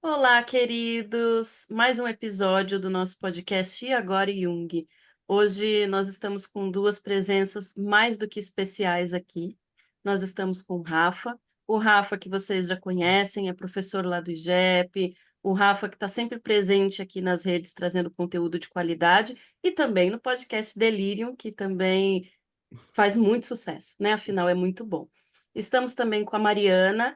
Olá, queridos! Mais um episódio do nosso podcast E Agora Jung. Hoje nós estamos com duas presenças mais do que especiais aqui. Nós estamos com o Rafa que vocês já conhecem, é professor lá do IGEP, o Rafa que está sempre presente aqui nas redes trazendo conteúdo de qualidade e também no podcast Delirium, que também faz muito sucesso, né? Afinal, é muito bom. Estamos também com a Mariana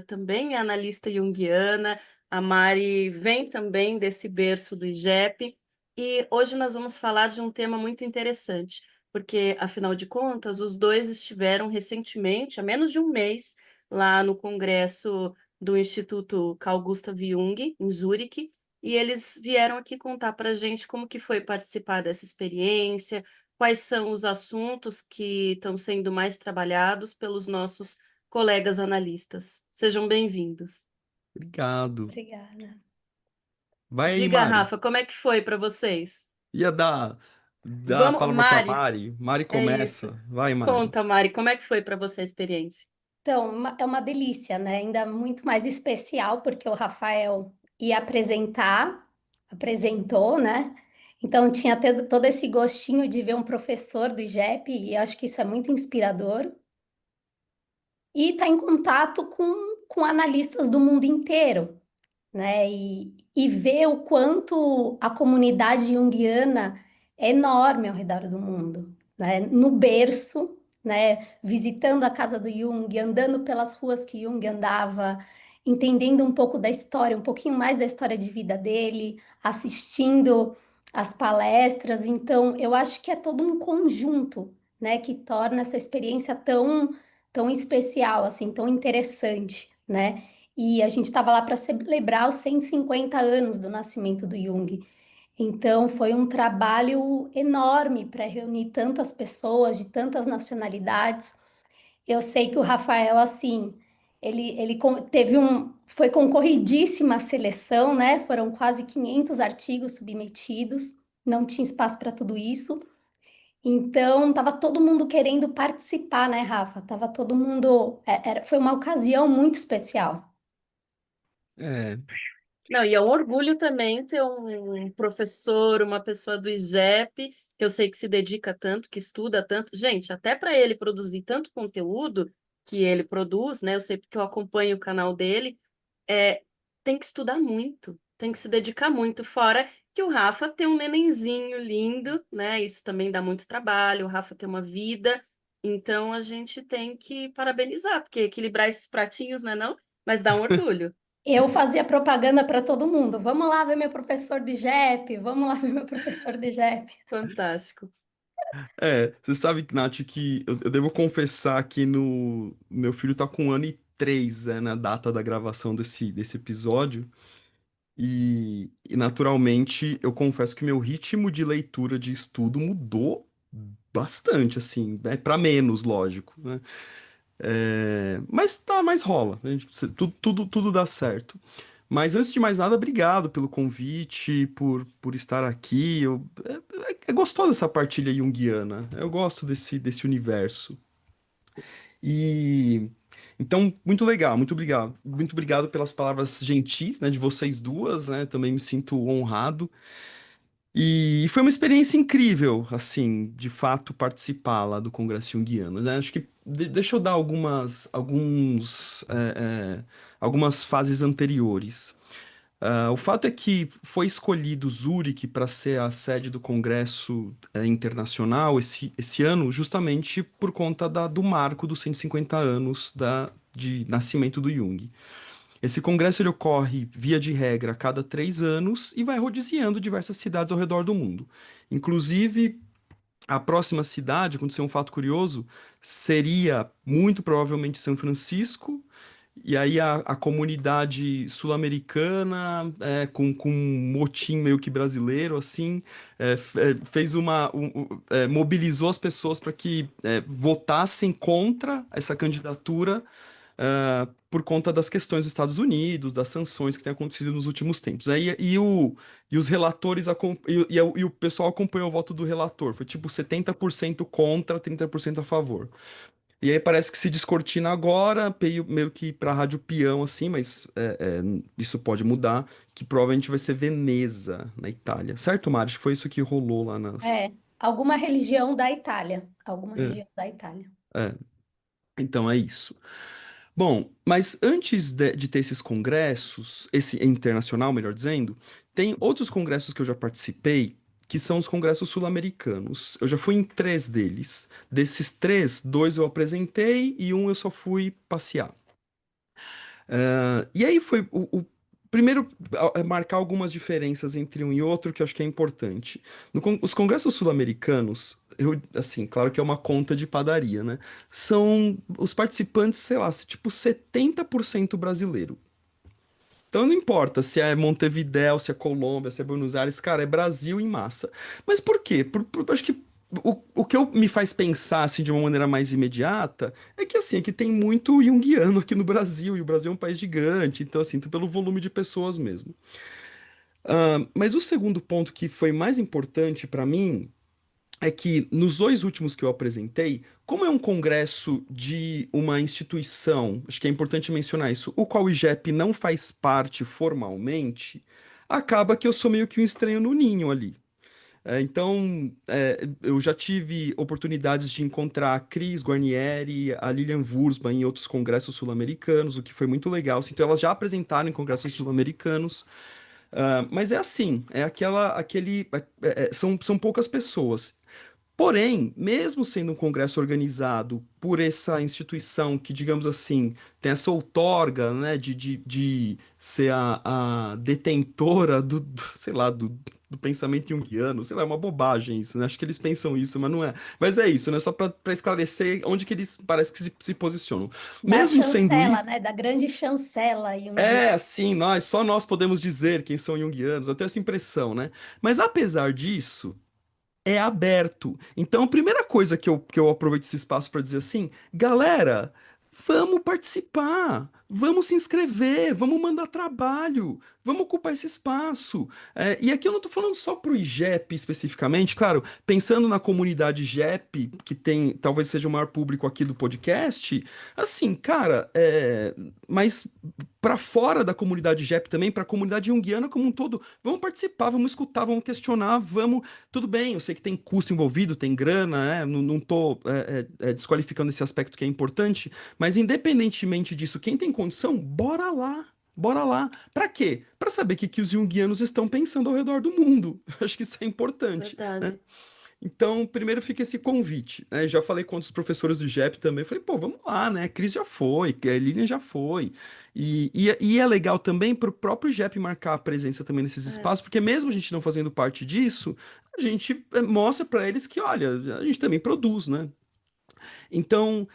também é analista junguiana, a Mari vem também desse berço do IGEP, e hoje nós vamos falar de um tema muito interessante, porque, afinal de contas, os dois estiveram recentemente, há menos de um mês, lá no congresso do Instituto Carl Gustav Jung, em Zurique, e eles vieram aqui contar para a gente como que foi participar dessa experiência, quais são os assuntos que estão sendo mais trabalhados pelos nossos colegas analistas. Sejam bem-vindos. Obrigado. Obrigada. Vai aí, Diga, Mari. Rafa, como é que foi para vocês? Ia dar a Vamos, palavra para Mari, Mari. Mari é isso. começa. Vai, Mari. Conta, Mari, como é que foi para você a experiência? Então, é uma delícia, né? Ainda muito mais especial, porque o Rafael ia apresentar, apresentou, né? Então, tinha todo esse gostinho de ver um professor do IGEP, e eu acho que isso é muito inspirador. E estar em contato com analistas do mundo inteiro, né? E ver o quanto a comunidade junguiana é enorme ao redor do mundo, né? No berço, né? Visitando a casa do Jung, andando pelas ruas que Jung andava, entendendo um pouco da história, um pouquinho mais da história de vida dele, assistindo as palestras. Então, eu acho que é todo um conjunto, né? Que torna essa experiência tão especial, assim, tão interessante, né? E a gente estava lá para celebrar os 150 anos do nascimento do Jung. Então, foi um trabalho enorme para reunir tantas pessoas de tantas nacionalidades. Eu sei que o Rafael, assim, teve foi concorridíssima a seleção, né? Foram quase 500 artigos submetidos, não tinha espaço para tudo isso. Então, tava todo mundo querendo participar, né, Rafa? Tava todo mundo. Foi uma ocasião muito especial. É, Não, e é um orgulho também ter um professor, uma pessoa do IGEP, que eu sei que se dedica tanto, que estuda tanto. Gente, até para ele produzir tanto conteúdo que ele produz, né? Eu sei porque eu acompanho o canal dele, tem que estudar muito, tem que se dedicar muito. Fora que o Rafa tem um nenenzinho lindo, né? Isso também dá muito trabalho. O Rafa tem uma vida, então a gente tem que parabenizar, porque equilibrar esses pratinhos, né, não? Mas dá um orgulho. Eu fazia propaganda para todo mundo. Vamos lá ver meu professor de JEP, vamos lá ver meu professor de JEP. Fantástico. você sabe, Nath, que eu devo confessar que no meu filho tá com 1 ano e 3, na data da gravação desse episódio. E naturalmente eu confesso que meu ritmo de leitura de estudo mudou bastante, assim, para menos, lógico, né? Mas rola, tudo dá certo. Mas antes de mais nada, obrigado pelo convite, por estar aqui. É gostosa essa partilha junguiana. Eu gosto desse universo. E então, muito legal, muito obrigado. Muito obrigado pelas palavras gentis, né, de vocês duas, né? Também me sinto honrado. E foi uma experiência incrível, assim, de fato, participar lá do Congresso Junguiano, né? Acho que deixa eu dar algumas fases anteriores. O fato é que foi escolhido Zurique para ser a sede do Congresso Internacional esse ano, justamente por conta do marco dos 150 anos de nascimento do Jung. Esse congresso ele ocorre, via de regra, a cada 3 anos e vai rodeando diversas cidades ao redor do mundo. Inclusive, a próxima cidade, aconteceu um fato curioso, seria muito provavelmente São Francisco, e aí a comunidade sul-americana, com um motim meio que brasileiro, assim, fez mobilizou as pessoas para que votassem contra essa candidatura, por conta das questões dos Estados Unidos, das sanções que têm acontecido nos últimos tempos. E os relatores e o pessoal acompanhou o voto do relator. Foi tipo 70% contra, 30% a favor. E aí parece que se descortina agora, meio que pra rádio peão, assim, mas isso pode mudar, que provavelmente vai ser Veneza, na Itália. Certo, Mari? Acho que foi isso que rolou lá nas... É, alguma religião da Itália. Alguma É, região da Itália. é. Então é isso. Bom, mas antes de ter esses congressos, esse internacional, melhor dizendo, tem outros congressos que eu já participei, que são os congressos sul-americanos. Eu já fui em 3 deles. Desses 3, 2 eu apresentei e um eu só fui passear. E aí foi primeiro marcar algumas diferenças entre um e outro que eu acho que é importante. Os congressos sul-americanos, assim, claro que é uma conta de padaria, né? São os participantes, sei lá, tipo 70% brasileiro. Então não importa se é Montevidéu, se é Colômbia, se é Buenos Aires, cara, é Brasil em massa. Mas por quê? Acho que o que me faz pensar assim de uma maneira mais imediata é que assim, aqui tem muito junguiano aqui no Brasil, e o Brasil é um país gigante, então assim, pelo volume de pessoas mesmo. Mas o segundo ponto que foi mais importante para mim é que nos 2 últimos que eu apresentei, como é um congresso de uma instituição, acho que é importante mencionar isso, o qual o IGEP não faz parte formalmente, acaba que eu sou meio que um estranho no ninho ali. Então, eu já tive oportunidades de encontrar a Cris Guarnieri, a Lilian Wurzban em outros congressos sul-americanos, o que foi muito legal. Então, elas já apresentaram em congressos sul-americanos. Mas é assim, são poucas pessoas. Porém, mesmo sendo um congresso organizado por essa instituição que, digamos assim, tem essa outorga, né, de ser a detentora sei lá, do pensamento junguiano, sei lá, é uma bobagem isso, né? Acho que eles pensam isso, mas não é. Mas é isso, né? Só para esclarecer onde que eles parece que se posicionam. Da Mesmo sendo chancela, isso, né? Da grande chancela junguiana. é assim, só nós podemos dizer quem são junguianos, eu tenho essa impressão, né? Mas apesar disso, é aberto. Então, a primeira coisa que eu aproveito esse espaço para dizer assim, galera, vamos participar, vamos se inscrever, vamos mandar trabalho, vamos ocupar esse espaço. E aqui eu não estou falando só para o IGEP especificamente, claro, pensando na comunidade IGEP, que tem, talvez seja o maior público aqui do podcast, assim, cara, mas para fora da comunidade IGEP também, para a comunidade junguiana como um todo, vamos participar, vamos escutar, vamos questionar, vamos. Tudo bem, eu sei que tem custo envolvido, tem grana, não tô desqualificando esse aspecto que é importante, mas independentemente disso, quem tem condição, bora lá. Bora lá. Pra quê? Pra saber o que os junguianos estão pensando ao redor do mundo. Acho que isso é importante, né? Verdade. Então, primeiro fica esse convite, né? Já falei com outros professores do JEP também. Falei, pô, vamos lá, né? A Cris já foi, a Lilian já foi. E é legal também para o próprio JEP marcar a presença também nesses É, espaços, porque mesmo a gente não fazendo parte disso, a gente mostra para eles que, olha, a gente também produz, né? Então,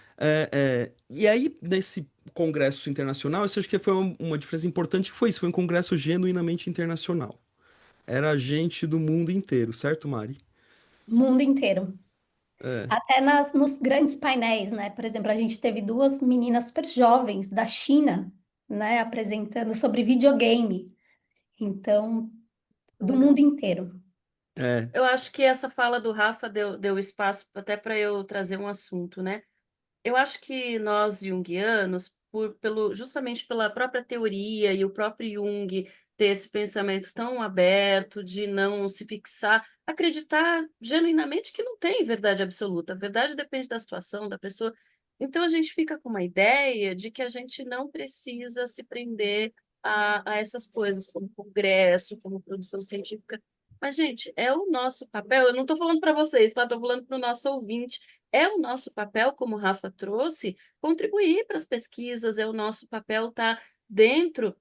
e aí, nesse congresso internacional, eu acho que foi uma diferença importante, que foi isso, foi um congresso genuinamente internacional. Era gente do mundo inteiro, certo, Mari? Mundo inteiro. É. Até nos grandes painéis, né? Por exemplo, a gente teve duas meninas super jovens da China, né? Apresentando sobre videogame. Então, do mundo legal. inteiro. É, Eu acho que essa fala do Rafa deu espaço até para eu trazer um assunto, né? Eu acho que nós junguianos, justamente pela própria teoria e o próprio Jung ter esse pensamento tão aberto de não se fixar, acreditar genuinamente que não tem verdade absoluta. A verdade depende da situação, da pessoa. Então a gente fica com uma ideia de que a gente não precisa se prender a essas coisas, como congresso, como produção científica. Mas, gente, é o nosso papel. Eu não estou falando para vocês, tá? Estou falando para o nosso ouvinte. É o nosso papel, como o Rafa trouxe, contribuir para as pesquisas, é o nosso papel estar dentro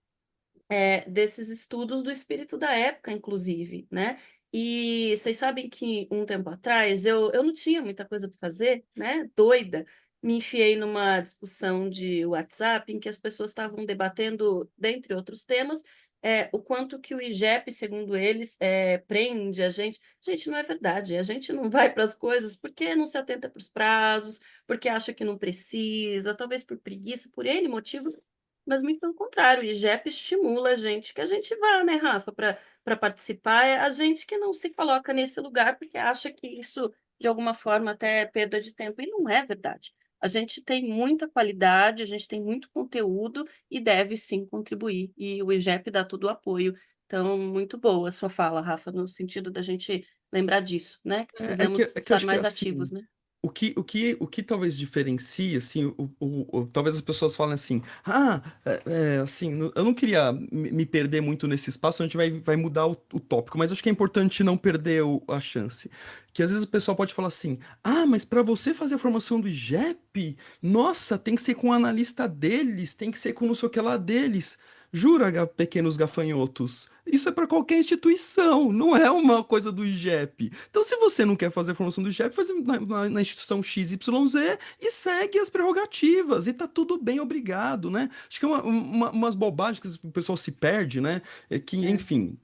desses estudos do espírito da época, inclusive, né? E vocês sabem que um tempo atrás eu não tinha muita coisa para fazer, né? Doida. Me enfiei numa discussão de WhatsApp em que as pessoas estavam debatendo, dentre outros temas, o quanto que o IGEP, segundo eles, prende a gente. Gente, não é verdade. A gente não vai para as coisas porque não se atenta para os prazos, porque acha que não precisa, talvez por preguiça, por N motivos, mas muito pelo contrário, o IGEP estimula a gente que a gente vá, né, Rafa, para participar, é a gente que não se coloca nesse lugar porque acha que isso, de alguma forma, até é perda de tempo, e não é verdade. a gente tem muita qualidade, a gente tem muito conteúdo e deve sim contribuir. E o IGEP dá todo o apoio. Então, muito boa a sua fala, Rafa, no sentido da gente lembrar disso, né? Que precisamos É que eu estar acho que mais assim, ativos, né? o que talvez diferencie, assim, talvez as pessoas falem assim, assim, eu não queria me perder muito nesse espaço, a gente vai mudar o tópico, mas acho que é importante não perder a chance. Que às vezes o pessoal pode falar assim, mas para você fazer a formação do IGEP, nossa, tem que ser com o analista deles, tem que ser com não sei o que lá deles. Jura, pequenos gafanhotos? Isso é para qualquer instituição, não é uma coisa do IGEP. Então, se você não quer fazer a formação do IGEP, faz na instituição XYZ e segue as prerrogativas, e tá tudo bem, obrigado, né? Acho que é umas bobagens que o pessoal se perde, né? É que, É. enfim.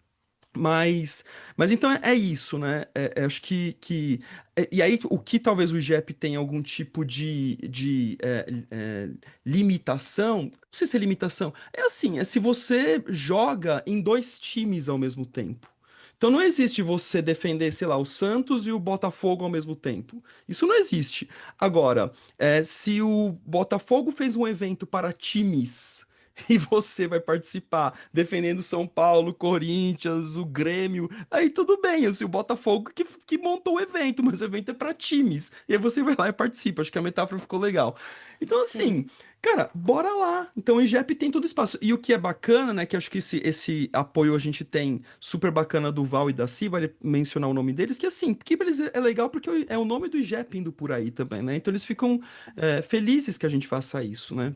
Mas então é isso, né? Acho e aí, o que talvez o IGEP tenha algum tipo de limitação, não sei se é limitação, é assim, é se você joga em dois times ao mesmo tempo. Então não existe você defender, sei lá, o Santos e o Botafogo ao mesmo tempo. Isso não existe. Agora, se o Botafogo fez um evento para times e você vai participar defendendo São Paulo, Corinthians, o Grêmio, aí tudo bem, se o Botafogo que montou o evento, mas o evento é para times, e aí você vai lá e participa, acho que a metáfora ficou legal. Então, Sim. assim, cara, bora lá. Então, o IGEP tem todo espaço. E o que é bacana, né, que acho que esse apoio a gente tem super bacana do Val e da Si, vale mencionar o nome deles, que assim, porque pra eles é legal porque é o nome do IGEP indo por aí também, né? Então eles ficam felizes que a gente faça isso, né?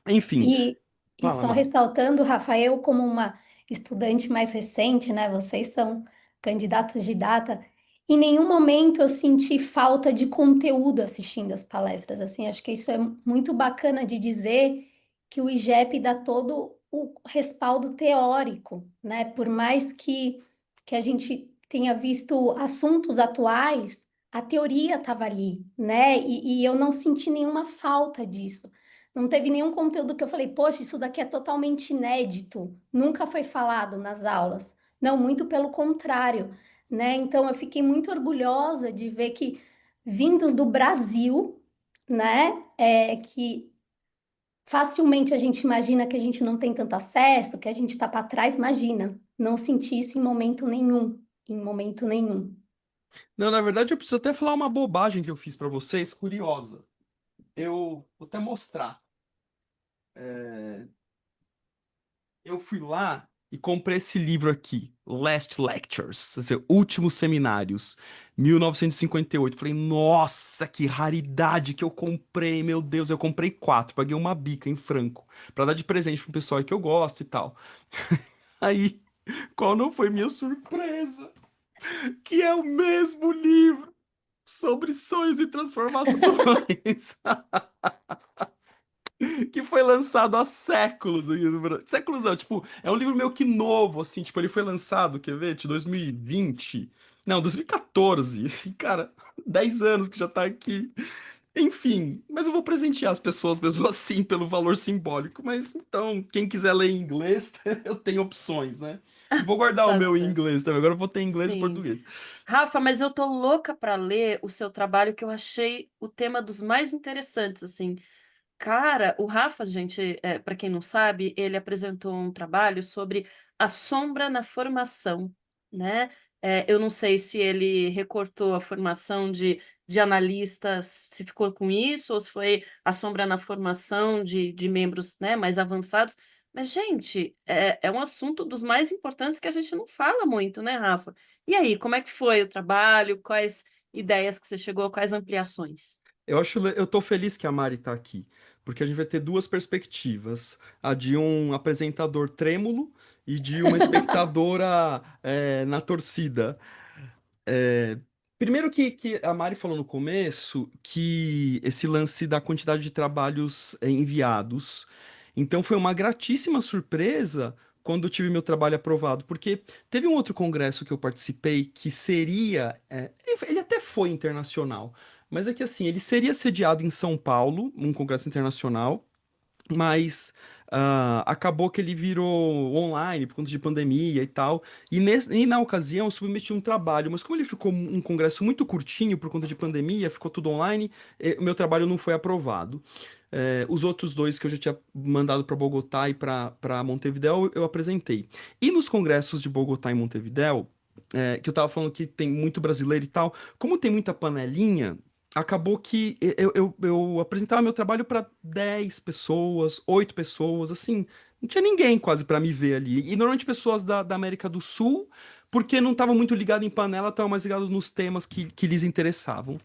Enfim, E, e fala, só Mar. ressaltando, Rafael, como uma estudante mais recente, né? Vocês são candidatos de data. Em nenhum momento eu senti falta de conteúdo assistindo as palestras. Assim, acho que isso é muito bacana de dizer que o IGEP dá todo o respaldo teórico, né? Por mais que a gente tenha visto assuntos atuais, a teoria estava ali, né? E eu não senti nenhuma falta disso. Não teve nenhum conteúdo que eu falei, poxa, isso daqui é totalmente inédito, nunca foi falado nas aulas. Não, muito pelo contrário, né? Então eu fiquei muito orgulhosa de ver que vindos do Brasil, né, que facilmente a gente imagina que a gente não tem tanto acesso, que a gente está para trás, imagina. Não senti isso em momento nenhum. Não, na verdade, eu preciso até falar uma bobagem que eu fiz pra vocês, curiosa. Eu vou até mostrar. É, eu fui lá e comprei esse livro aqui, Last Lectures, quer dizer, Últimos Seminários, 1958. Falei, nossa, que raridade que eu comprei, meu Deus, eu comprei quatro, paguei uma bica em franco, pra dar de presente pro pessoal aí que eu gosto e tal. Aí, qual não foi minha surpresa? Que é o mesmo livro sobre sonhos e transformações. Que foi lançado há séculos aqui no Brasil. Séculos não, tipo, é um livro meio que novo, assim, tipo, ele foi lançado, quer ver, de 2020? Não, 2014. Assim, cara, 10 anos que já tá aqui. Enfim, mas eu vou presentear as pessoas mesmo assim, pelo valor simbólico. Mas então, quem quiser ler em inglês, eu tenho opções, né? E vou guardar o Tá meu em certo. inglês também. Agora eu vou ter inglês e Sim. português. Rafa, mas eu tô louca para ler o seu trabalho, que eu achei o tema dos mais interessantes, assim. Cara, o Rafa, gente, para quem não sabe, ele apresentou um trabalho sobre a sombra na formação, né? Eu não sei se ele recortou a formação de analistas, se ficou com isso, ou se foi a sombra na formação de membros, né, mais avançados. Mas, gente, é um assunto dos mais importantes que a gente não fala muito, né, Rafa? E aí, como é que foi o trabalho? Quais ideias que você chegou? Quais ampliações? Eu tô feliz que a Mari tá aqui, porque a gente vai ter duas perspectivas, a de um apresentador trêmulo e de uma espectadora na torcida. É, primeiro que a Mari falou no começo que esse lance da quantidade de trabalhos enviados. Então foi uma gratíssima surpresa quando eu tive meu trabalho aprovado, porque teve um outro congresso que eu participei que seria. Ele até foi internacional, mas é que assim, ele seria sediado em São Paulo, um congresso internacional. mas acabou que ele virou online por conta de pandemia e tal. E na ocasião eu submeti um trabalho, mas como ele ficou um congresso muito curtinho por conta de pandemia, ficou tudo online, o meu trabalho não foi aprovado. Os outros dois que eu já tinha mandado para Bogotá e para Montevidéu, eu apresentei. E nos congressos de Bogotá e Montevidéu, que eu tava falando que tem muito brasileiro e tal, como tem muita panelinha, acabou que eu apresentava meu trabalho para 10 pessoas, 8 pessoas, assim, não tinha ninguém quase para me ver ali. E normalmente pessoas da América do Sul, porque não estavam muito ligados em panela, estavam mais ligados nos temas que lhes interessavam.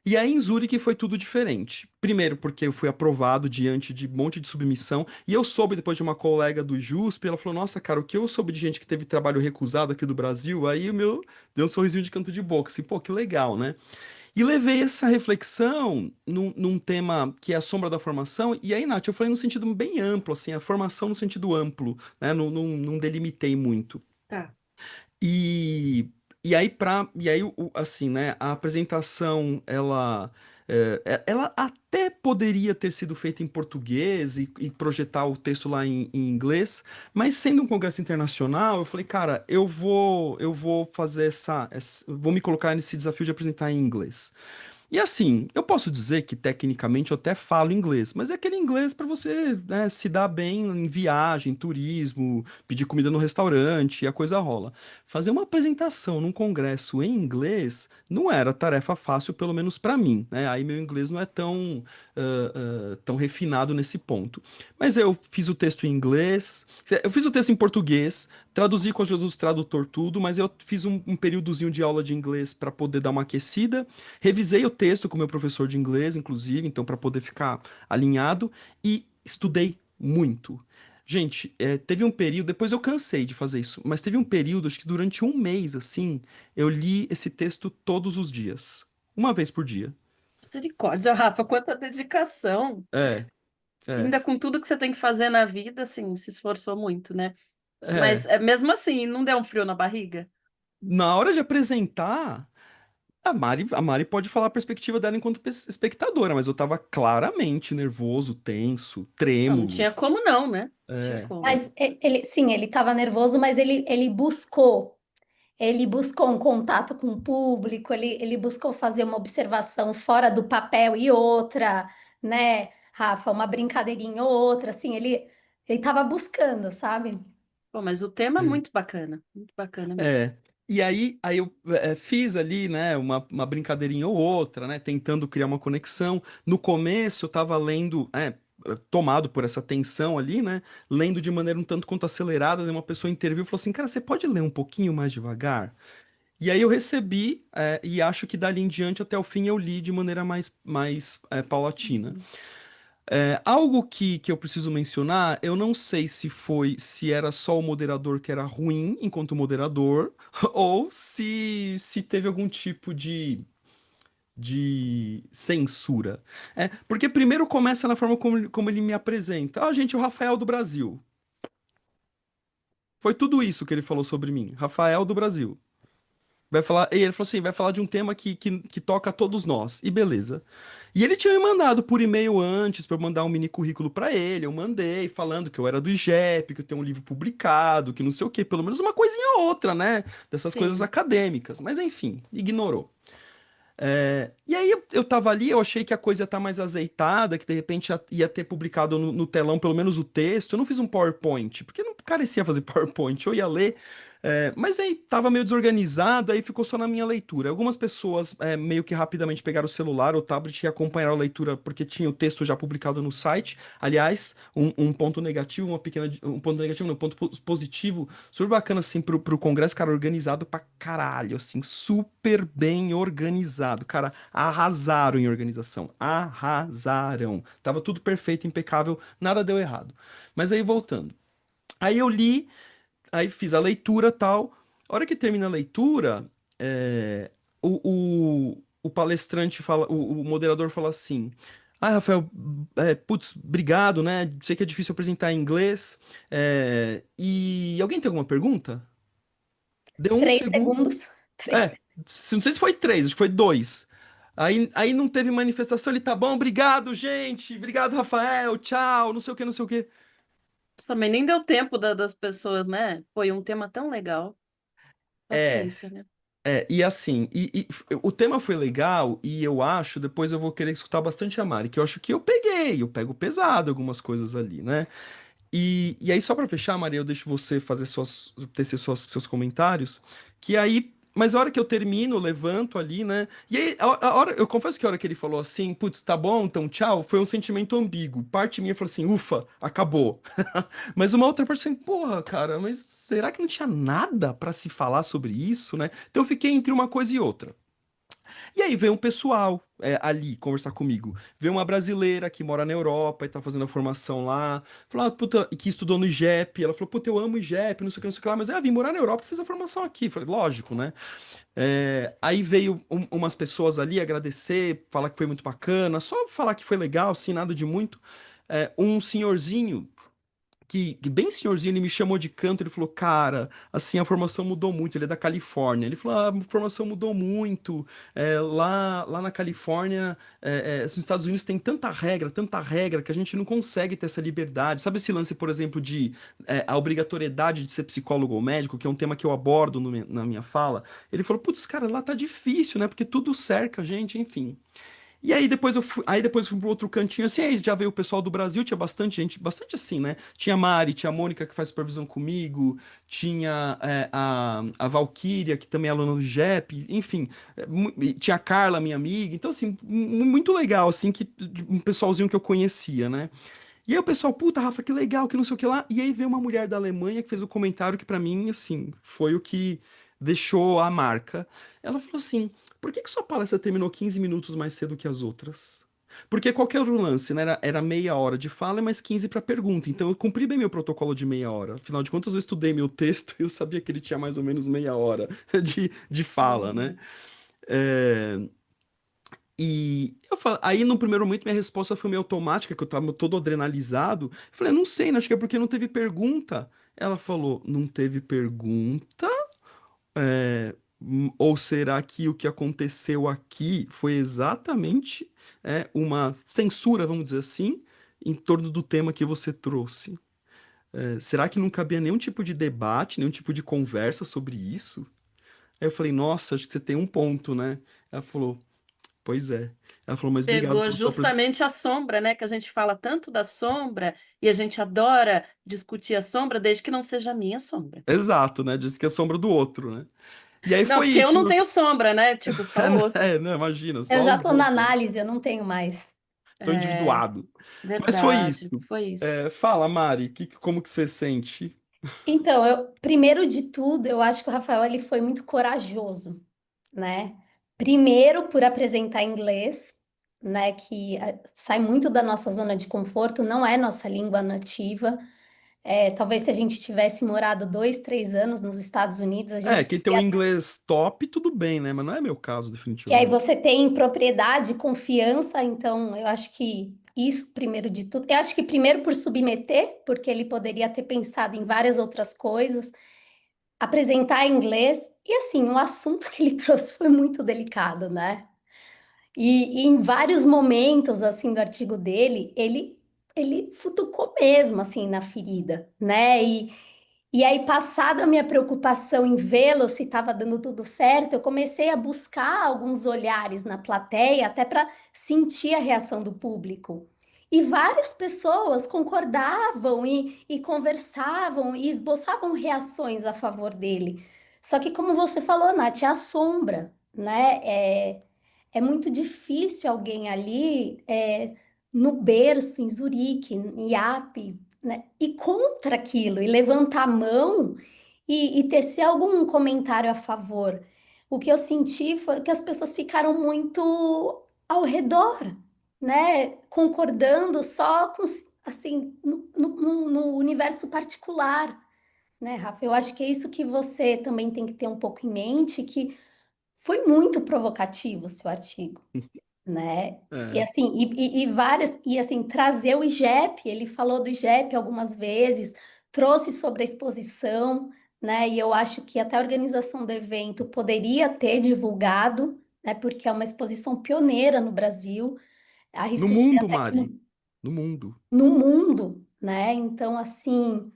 E aí em Zurique foi tudo diferente. Primeiro, porque eu fui aprovado diante de um monte de submissão, e eu soube depois de uma colega do JUSP, ela falou: Nossa, cara, o que eu soube de gente que teve trabalho recusado aqui do Brasil, aí o meu deu um sorrisinho de canto de boca, assim, pô, que legal, né? E levei essa reflexão num tema que é a sombra da formação, e aí, Nath, eu falei no sentido bem amplo, assim, a formação no sentido amplo, né? Não delimitei muito. Tá. E aí, assim, né, a apresentação, ela até poderia ter sido feita em português e projetar o texto lá em inglês, mas sendo um congresso internacional, eu falei, cara, eu vou fazer vou me colocar nesse desafio de apresentar em inglês. E assim, eu posso dizer que tecnicamente eu até falo inglês, mas é aquele inglês para você, né, se dar bem em viagem, turismo, pedir comida no restaurante e a coisa rola. Fazer uma apresentação num congresso em inglês não era tarefa fácil, pelo menos para mim, né? Aí meu inglês não é tão refinado nesse ponto. Mas eu fiz o texto em inglês, eu fiz o texto em português, traduzi com a ajuda do tradutor tudo, mas eu fiz um períodozinho de aula de inglês para poder dar uma aquecida. Revisei o texto com o meu professor de inglês, inclusive, então para poder ficar alinhado e estudei muito. Gente, teve um período, depois eu cansei de fazer isso, mas teve um período, acho que durante um mês, assim, eu li esse texto todos os dias, uma vez por dia. Misericórdia, Rafa, quanta dedicação. É, é, Ainda com tudo que você tem que fazer na vida, assim, se esforçou muito, né? Mas é. mesmo assim, não deu um frio na barriga? Na hora de apresentar, a Mari pode falar a perspectiva dela enquanto espectadora, mas eu tava claramente nervoso, tenso, Não, não trêmulo. tinha como não, né? Não tinha É, como. Mas ele, sim, ele estava nervoso, mas ele buscou um contato com o público, ele buscou fazer uma observação fora do papel e outra, né, Rafa, uma brincadeirinha ou outra, assim, ele estava buscando, sabe? Pô, mas o tema é muito bacana mesmo. É, e aí eu fiz ali, né, uma brincadeirinha ou outra, né, tentando criar uma conexão. No começo eu tava lendo, tomado por essa tensão ali, né, lendo de maneira um tanto quanto acelerada, né, uma pessoa interviu e falou assim, cara, você pode ler um pouquinho mais devagar? E aí eu recebi, e acho que dali em diante até o fim eu li de maneira mais paulatina. Uhum. Algo que eu preciso mencionar, eu não sei se era só o moderador que era ruim enquanto moderador, ou se teve algum tipo de censura. Porque primeiro começa na forma como ele me apresenta. Ah, gente, o Rafael do Brasil. Foi tudo isso que ele falou sobre mim. Rafael do Brasil. Vai falar, e ele falou assim, vai falar de um tema que toca a todos nós. E beleza. E ele tinha me mandado por e-mail antes para eu mandar um mini currículo para ele. Eu mandei falando que eu era do IGEP, que eu tenho um livro publicado, que não sei o quê, pelo menos uma coisinha ou outra, né? Dessas coisas Sim, acadêmicas. Mas enfim, ignorou. E aí eu tava ali, eu achei que a coisa ia estar mais azeitada, que de repente ia ter publicado no telão pelo menos o texto. Eu não fiz um PowerPoint, porque não carecia fazer PowerPoint, eu ia ler. Mas aí tava meio desorganizado, aí ficou só na minha leitura. Algumas pessoas meio que rapidamente pegaram o celular ou tablet e acompanharam a leitura porque tinha o texto já publicado no site. Aliás, um ponto negativo, um ponto negativo, não, um ponto positivo, super bacana assim pro Congresso, cara, organizado pra caralho, assim, super bem organizado. Cara, arrasaram em organização, arrasaram. Tava tudo perfeito, impecável, nada deu errado. Mas aí voltando. Aí eu li, aí fiz a leitura tal. A hora que termina a leitura, o palestrante fala, o moderador fala assim: Ah, Rafael, putz, obrigado, né? Sei que é difícil apresentar em inglês. E alguém tem alguma pergunta? Deu um Três segundo. segundos, três. É, não sei se foi três, acho que foi dois. Aí não teve manifestação, ele tá bom, obrigado, gente, obrigado, Rafael, tchau, não sei o que, não sei o que. Também nem deu tempo das pessoas, né? Foi um tema tão legal. É, Paciência, né? e assim, o tema foi legal e eu acho, depois eu vou querer escutar bastante a Mari, que eu acho que eu pego pesado algumas coisas ali, né? E aí, só para fechar, Maria, eu deixo você fazer tecer seus comentários, que aí, mas a hora que eu termino, eu levanto ali, né? E aí, a hora, eu confesso que a hora que ele falou assim, putz, tá bom, então tchau, foi um sentimento ambíguo. Parte minha falou assim, ufa, acabou. Mas uma outra parte assim, porra, cara, mas será que não tinha nada para se falar sobre isso, né? Então eu fiquei entre uma coisa e outra. E aí veio um pessoal ali conversar comigo. Veio uma brasileira que mora na Europa e tá fazendo a formação lá. Falou, ah, puta, e que estudou no IGEP. Ela falou, puta, eu amo o IGEP, não sei o que, não sei o que lá. Mas vim morar na Europa e fiz a formação aqui. Falei, lógico, né? Aí veio umas pessoas ali agradecer, falar que foi muito bacana. Só falar que foi legal, assim, nada de muito. Um senhorzinho que bem senhorzinho, ele me chamou de canto, ele falou, cara, assim, a formação mudou muito, ele é da Califórnia, ele falou, ah, a formação mudou muito, lá na Califórnia, nos Estados Unidos tem tanta regra, que a gente não consegue ter essa liberdade, sabe esse lance, por exemplo, de a obrigatoriedade de ser psicólogo ou médico, que é um tema que eu abordo na minha fala, ele falou, putz, cara, lá tá difícil, né, porque tudo cerca a gente, enfim. E aí depois eu fui pro outro cantinho, assim, aí já veio o pessoal do Brasil, tinha bastante gente, bastante assim, né? Tinha a Mari, tinha a Mônica que faz supervisão comigo, tinha a Valquíria, que também é aluna do IGEP, enfim, e tinha a Carla, minha amiga, então assim, muito legal, assim, um pessoalzinho que eu conhecia, né? E aí o pessoal, puta, Rafa, que legal, que não sei o que lá. E aí veio uma mulher da Alemanha que fez o comentário que pra mim, assim, foi o que deixou a marca. Ela falou assim: por que que sua palestra terminou 15 minutos mais cedo que as outras? Porque qualquer outro lance, né, era meia hora de fala e mais 15 para pergunta. Então eu cumpri bem meu protocolo de meia hora. Afinal de contas, eu estudei meu texto e eu sabia que ele tinha mais ou menos meia hora de fala, né? Uhum. É, aí no primeiro momento minha resposta foi meio automática, que eu tava todo adrenalizado. Eu falei, não sei, né? Acho que é porque não teve pergunta. Ela falou, não teve pergunta? Ou será que o que aconteceu aqui foi exatamente uma censura, vamos dizer assim, em torno do tema que você trouxe? Será que não cabia nenhum tipo de debate, nenhum tipo de conversa sobre isso? Aí eu falei, nossa, acho que você tem um ponto, né? Ela falou, pois é. Ela falou, mas obrigado Pegou pela sua presença. justamente a sombra, né? Que a gente fala tanto da sombra e a gente adora discutir a sombra desde que não seja a minha sombra. Exato, né? Disse que é sombra do outro, né? E aí Não, foi porque eu isso. não tenho sombra, né? Tipo, só o outro. Não, imagina, Eu só já os estou na bons. análise, eu não tenho mais. Tô É, endividuado. Mas foi isso. verdade, foi isso. Fala, Mari, como que você sente? Então, primeiro de tudo, eu acho que o Rafael ele foi muito corajoso, né? Primeiro por apresentar inglês, né? Que sai muito da nossa zona de conforto, não é nossa língua nativa. Talvez se a gente tivesse morado 2, 3 anos nos Estados Unidos, a gente Quem tem o teria. inglês top, tudo bem, né? Mas não é meu caso, Que aí definitivamente. você tem propriedade, confiança, então eu acho que isso primeiro de tudo. Eu acho que primeiro por submeter, porque ele poderia ter pensado em várias outras coisas, apresentar em inglês, e assim, o assunto que ele trouxe foi muito delicado, né? E em vários momentos, assim, do artigo dele, ele futucou mesmo, assim, na ferida, né? E aí, passada a minha preocupação em vê-lo, se estava dando tudo certo, eu comecei a buscar alguns olhares na plateia, até para sentir a reação do público. E várias pessoas concordavam e conversavam e esboçavam reações a favor dele. Só que, como você falou, Nath, é a sombra, né? É muito difícil alguém ali, no berço, em Zurique, em Iap, né, ir contra aquilo e levantar a mão e tecer algum comentário a favor. O que eu senti foi que as pessoas ficaram muito ao redor, né, concordando só com, assim, no universo particular, né, Rafa? Eu acho que é isso que você também tem que ter um pouco em mente, que foi muito provocativo o seu artigo, né? E É. assim, e várias, e assim, trazer o IGEP, ele falou do IGEP algumas vezes, trouxe sobre a exposição, né? E eu acho que até a organização do evento poderia ter divulgado, né? Porque é uma exposição pioneira no Brasil, No arrisco dizer mundo, até que Mari. No mundo. no mundo, né? Então, assim,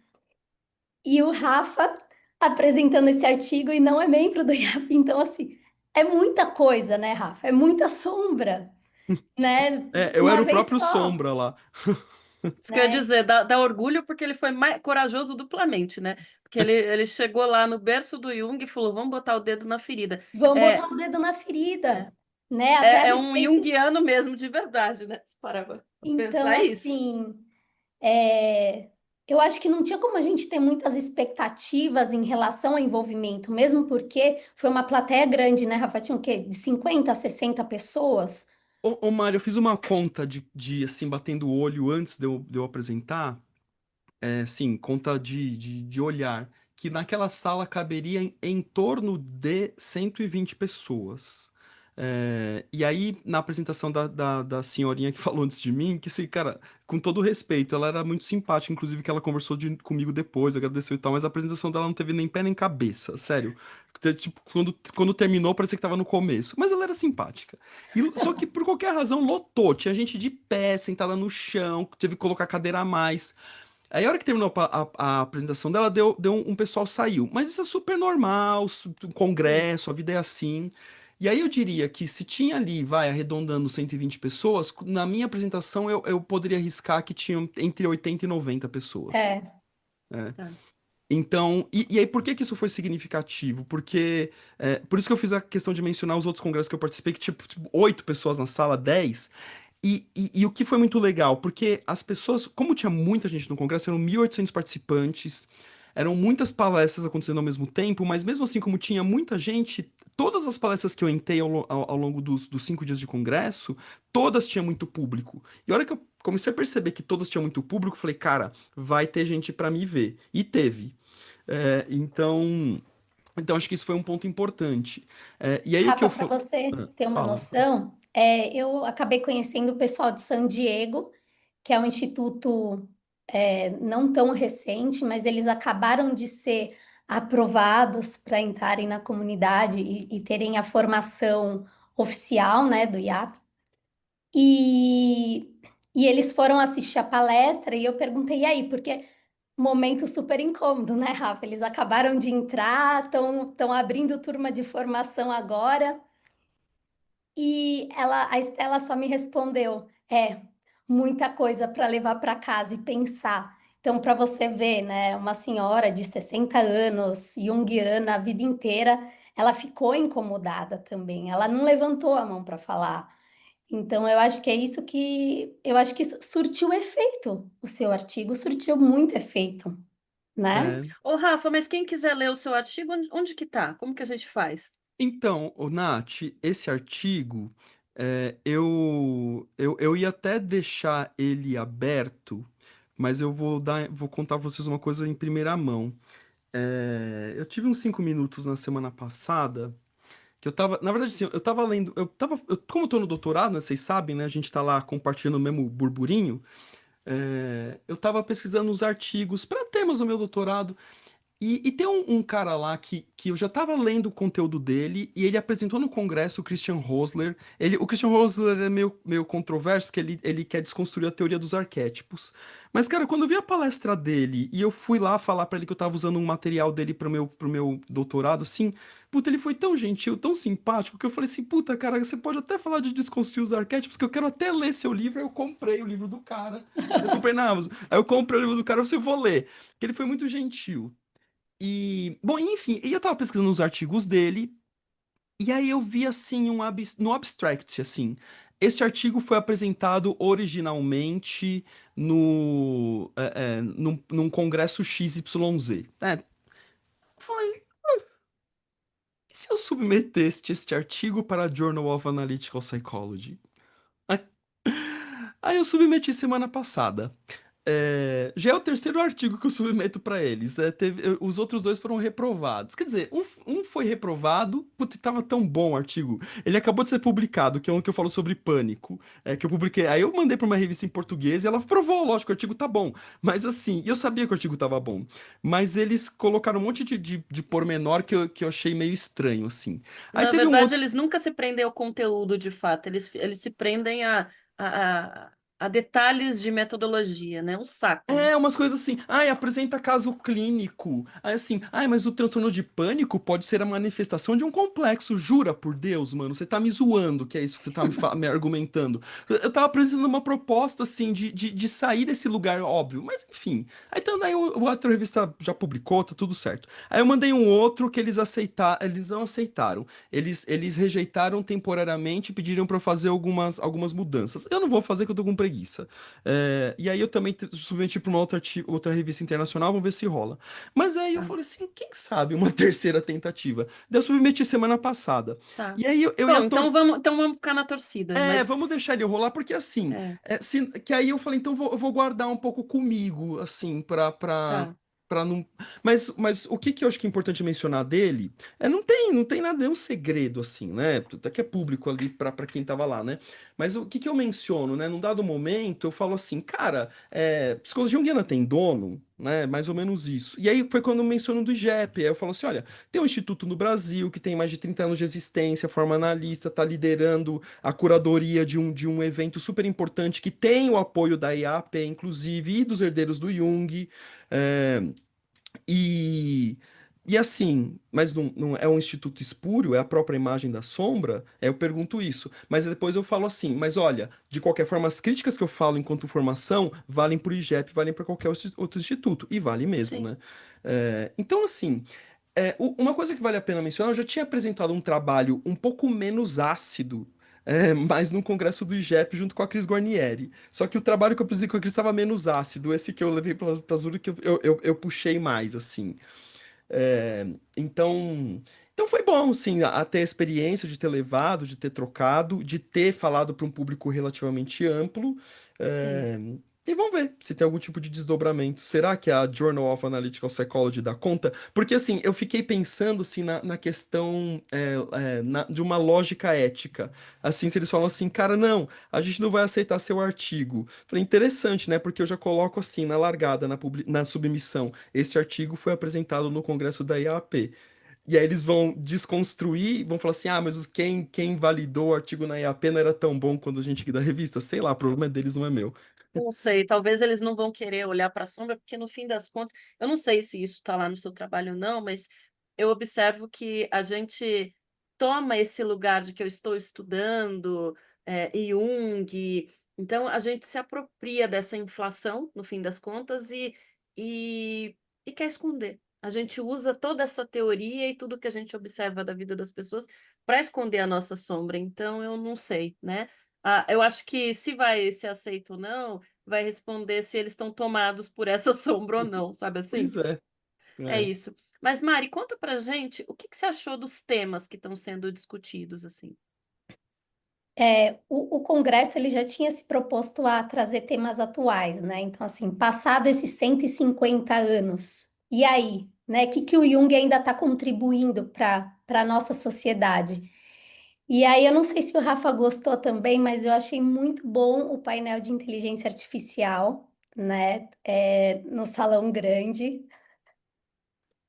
e o Rafa apresentando esse artigo e não é membro do IAP, então, assim, é muita coisa, né, Rafa? É muita sombra, né? É, eu era Uma o vez próprio só, Sombra lá. Isso que eu ia né? dizer, dá orgulho porque ele foi mais corajoso duplamente, né? Porque ele chegou lá no berço do Jung e falou: vamos botar o dedo na ferida. Vamos botar É, o dedo na é, ferida, né? Até a é um respeito. junguiano mesmo, de verdade, né? Se parar pra Então, pensar isso. assim, eu acho que não tinha como a gente ter muitas expectativas em relação ao envolvimento, mesmo porque foi uma plateia grande, né, Rafa? Tinha o quê? De 50 a 60 pessoas? Ô, Mário, eu fiz uma conta assim, batendo o olho antes de eu apresentar. Sim, conta de olhar. Que naquela sala caberia em torno de 120 pessoas. E aí, na apresentação da senhorinha que falou antes de mim, que, assim, cara, com todo respeito, ela era muito simpática, inclusive que ela conversou comigo depois, agradeceu e tal, mas a apresentação dela não teve nem pé nem cabeça, sério. Tipo, quando terminou, parecia que tava no começo. Mas ela era simpática. Só que por qualquer razão lotou. Tinha gente de pé, sentada no chão, teve que colocar cadeira a mais. Aí a hora que terminou a apresentação dela, deu um pessoal saiu. Mas isso é super normal, um Sim. congresso, a vida é assim. E aí eu diria que se tinha ali, vai, arredondando 120 pessoas, na minha apresentação eu poderia arriscar que tinham entre 80 e 90 pessoas. É, Né? É. Então, e aí por que que isso foi significativo? Porque, por isso que eu fiz a questão de mencionar os outros congressos que eu participei, que tipo 8 pessoas na sala, 10. E o que foi muito legal, porque as pessoas, como tinha muita gente no congresso, eram 1.800 participantes, eram muitas palestras acontecendo ao mesmo tempo, mas mesmo assim, como tinha muita gente, todas as palestras que eu entrei ao longo dos 5 dias de congresso, todas tinham muito público. E a hora que eu comecei a perceber que todas tinham muito público, eu falei, cara, vai ter gente pra me ver. E teve. Então acho que isso foi um ponto importante. E aí o que Rafa, eu para falei. você ter uma Fala. noção, eu acabei conhecendo o pessoal de San Diego, que é um instituto não tão recente, mas eles acabaram de ser aprovados para entrarem na comunidade e terem a formação oficial, né, do IAP. E, e eles foram assistir a palestra e eu perguntei, e aí, porque momento super incômodo, né, Rafa? Eles acabaram de entrar, estão abrindo turma de formação agora. E a Estela só me respondeu: muita coisa para levar para casa e pensar. Então, para você ver, né, uma senhora de 60 anos, junguiana a vida inteira, ela ficou incomodada também. Ela não levantou a mão para falar. Então, eu acho que é isso que eu acho que isso surtiu efeito. O seu artigo surtiu muito efeito, né? É, Ô, Rafa, mas quem quiser ler o seu artigo, onde que tá? Como que a gente faz? Então, ô, Nath, esse artigo, eu ia até deixar ele aberto, mas eu vou contar pra vocês uma coisa em primeira mão. Eu tive uns 5 minutos na semana passada, que eu tava, na verdade, assim, eu tava lendo, como eu tô no doutorado, né, vocês sabem, né, a gente tá lá compartilhando o mesmo burburinho, eu tava pesquisando os artigos para temas do meu doutorado. E tem um cara lá que eu já estava lendo o conteúdo dele e ele apresentou no congresso o Christian Rosler. O Christian Rosler é meio controverso porque ele quer desconstruir a teoria dos arquétipos. Mas, cara, quando eu vi a palestra dele e eu fui lá falar para ele que eu estava usando um material dele pro meu doutorado, assim, puta, ele foi tão gentil, tão simpático, que eu falei assim, puta, cara, você pode até falar de desconstruir os arquétipos, que eu quero até ler seu livro. Aí eu comprei o livro do cara. Eu comprei na Amazon. Aí eu comprei o livro do cara, você vou ler. Que ele foi muito gentil. Bom, enfim, e eu tava pesquisando os artigos dele, e aí eu vi, assim, no abstract, assim, este artigo foi apresentado originalmente num congresso XYZ. Eu falei, e se eu submetesse este artigo para a Journal of Analytical Psychology? Aí eu submeti semana passada. Já é o terceiro artigo que eu submeto para eles, né? Os outros dois foram reprovados. Quer dizer, um foi reprovado, putz, tava tão bom o artigo. Ele acabou de ser publicado, que é um que eu falo sobre pânico, que eu publiquei. Aí eu mandei para uma revista em português e ela aprovou, lógico, o artigo tá bom. Mas assim, eu sabia que o artigo tava bom. Mas eles colocaram um monte de pormenor que eu achei meio estranho, assim. Aí Na teve um verdade, outro. eles nunca se prendem ao conteúdo de fato, eles se prendem a, a detalhes de metodologia, né? Um saco, né? Umas coisas assim, apresenta caso clínico. Aí assim, mas o transtorno de pânico pode ser a manifestação de um complexo. Jura por Deus, mano, você tá me zoando, que é isso que você tá me argumentando. Eu tava apresentando uma proposta, assim, de sair desse lugar óbvio, mas enfim. Aí, então, daí o outra revista já publicou, tá tudo certo. Aí eu mandei um outro que eles aceitaram, eles não aceitaram. Eles rejeitaram temporariamente e pediram pra eu fazer algumas mudanças. Eu não vou fazer, que eu tô com preguiça. E aí eu também submeti para uma outra revista internacional, vamos ver se rola. Mas aí eu Tá, falei assim, quem sabe uma terceira tentativa? Daí eu submeti semana passada. tá. E aí eu ia Bom, então vamos ficar na torcida, mas vamos deixar ele rolar, porque assim, é, que aí eu falei, então eu vou guardar um pouco comigo, assim, tá, pra não. Mas o que eu acho que é importante mencionar dele não tem nada, é um segredo, assim, né? Até que é público ali pra quem tava lá, né? Mas o que eu menciono, né? Num dado momento, eu falo assim, cara, psicologia junguiana tem dono, né? Mais ou menos isso. E aí foi quando eu menciono do IGEP, aí eu falo assim, olha, tem um instituto no Brasil que tem mais de 30 anos de existência, forma analista, tá liderando a curadoria de um evento super importante que tem o apoio da IAP, inclusive, e dos herdeiros do Jung. é, e, e assim, mas não é um instituto espúrio, é a própria imagem da sombra? Eu pergunto isso. Mas depois eu falo assim, mas olha, de qualquer forma, as críticas que eu falo enquanto formação valem para o IGEP, valem para qualquer outro instituto. E vale mesmo, sim. né? Então, assim. Uma coisa que vale a pena mencionar, eu já tinha apresentado um trabalho um pouco menos ácido, mas no congresso do IGEP junto com a Cris Guarnieri. Só que o trabalho que eu apresentei com a Cris estava menos ácido, esse que eu levei para Zurich que eu puxei mais, assim. Então foi bom, sim, a ter a experiência de ter levado, de ter trocado, de ter falado para um público relativamente amplo. Sim. é, E vamos ver se tem algum tipo de desdobramento. Será que a Journal of Analytical Psychology dá conta? Porque assim, eu fiquei pensando assim, na questão de uma lógica ética. Assim, se eles falam assim, cara, não, a gente não vai aceitar seu artigo. Falei, interessante, né? Porque eu já coloco assim na largada, na submissão. Este artigo foi apresentado no congresso da IAP. E aí eles vão desconstruir, vão falar assim, mas quem validou o artigo na IAP não era tão bom quando a gente aqui da revista. Sei lá, o problema é deles, não é meu. Não sei, talvez eles não vão querer olhar para a sombra, porque no fim das contas, eu não sei se isso está lá no seu trabalho ou não, mas eu observo que a gente toma esse lugar de que eu estou estudando Jung, então a gente se apropria dessa inflação, no fim das contas, e, e quer esconder. A gente usa toda essa teoria e tudo que a gente observa da vida das pessoas para esconder a nossa sombra, então eu não sei, né? Eu acho que se vai ser aceito ou não, vai responder se eles estão tomados por essa sombra ou não, sabe assim? Pois é. É É. isso. Mas, Mari, conta pra gente o que que você achou dos temas que estão sendo discutidos, assim. O Congresso ele já tinha se proposto a trazer temas atuais, né? Então, assim, passado esses 150 anos, e aí, né? O que o Jung ainda está contribuindo para a nossa sociedade? E aí, eu não sei se o Rafa gostou também, mas eu achei muito bom o painel de inteligência artificial, né? No Salão Grande.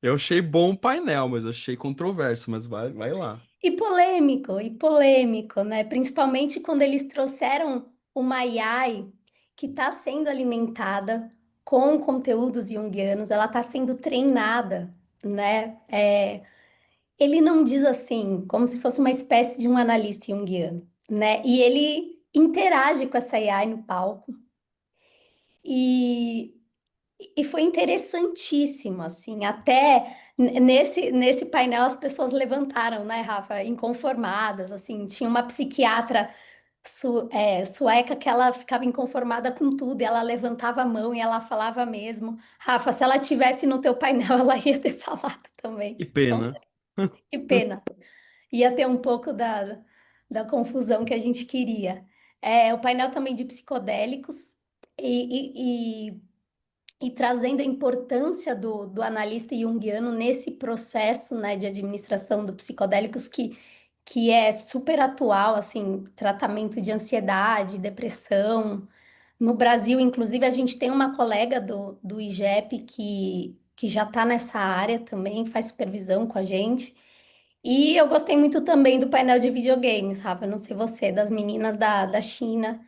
Eu achei bom o painel, mas achei controverso, mas vai lá. E polêmico, né? Principalmente quando eles trouxeram uma AI que está sendo alimentada com conteúdos junguianos, ela está sendo treinada, né? Ele não diz assim, como se fosse uma espécie de um analista junguiano, né? E ele interage com essa AI no palco e e foi interessantíssimo, assim, até nesse painel as pessoas levantaram, né, Rafa, inconformadas, assim, tinha uma psiquiatra sueca que ela ficava inconformada com tudo, e ela levantava a mão e ela falava mesmo, Rafa, se ela tivesse no teu painel, ela ia ter falado também, Que então, pena. que pena, ia ter um pouco da confusão que a gente queria. O painel também de psicodélicos, e, e, e trazendo a importância do analista junguiano nesse processo, né, de administração do psicodélicos que é super atual, assim, tratamento de ansiedade, depressão. No Brasil, inclusive, a gente tem uma colega do IGEP que já está nessa área também, faz supervisão com a gente. E eu gostei muito também do painel de videogames, Rafa, não sei você, das meninas da China,